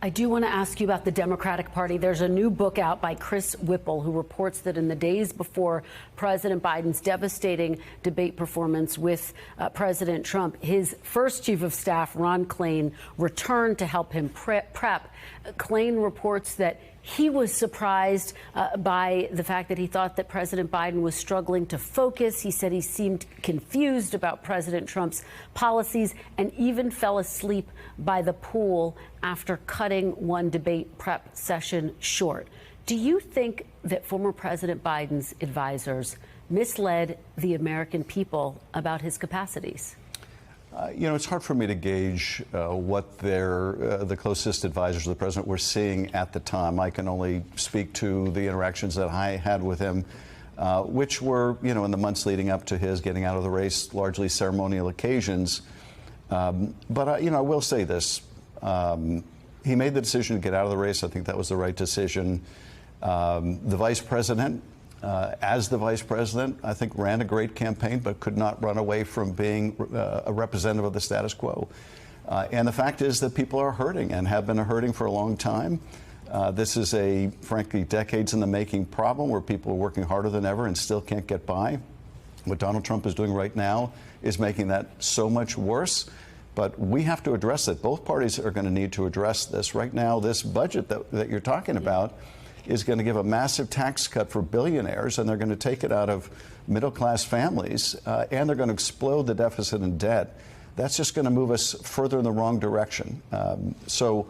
I do want to ask you about the Democratic Party. There's a new book out by Chris Whipple, who reports that in the days before President Biden's devastating debate performance with President Trump, his first chief of staff, Ron Klain, returned to help him prep. Klain reports that he was surprised by the fact that he thought that President Biden was struggling to focus. He said he seemed confused about President Trump's policies and even fell asleep by the pool after cutting one debate prep session short. Do you think that former President Biden's advisors misled the American people about his capacities? It's hard for me to gauge what the closest advisors of the president were seeing at the time. I can only speak to the interactions that I had with him, which were, in the months leading up to his getting out of the race, largely ceremonial occasions. But I will say this. He made the decision to get out of the race. I think that was the right decision. The vice president, as the vice president, I think ran a great campaign, but could not run away from being a representative of the status quo. And the fact is that people are hurting and have been hurting for a long time. This is a, frankly, decades in the making problem where people are working harder than ever and still can't get by. What Donald Trump is doing right now is making that so much worse. But we have to address it. Both parties are going to need to address this. Right now, this budget that you're talking about is going to give a massive tax cut for billionaires, and they're going to take it out of middle-class families, and they're going to explode the deficit and debt. That's just going to move us further in the wrong direction. So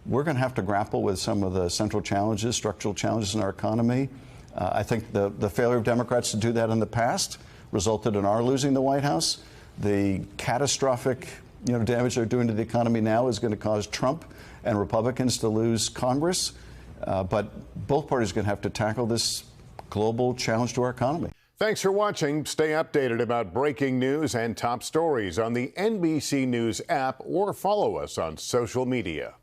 we're going to have to grapple with some of the central challenges, structural challenges in our economy. I think the failure of Democrats to do that in the past resulted in our losing the White House. The catastrophic damage they're doing to the economy now is going to cause Trump and Republicans to lose Congress. But both parties are going to have to tackle this global challenge to our economy. Thanks for watching. Stay updated about breaking news and top stories on the NBC News app or follow us on social media.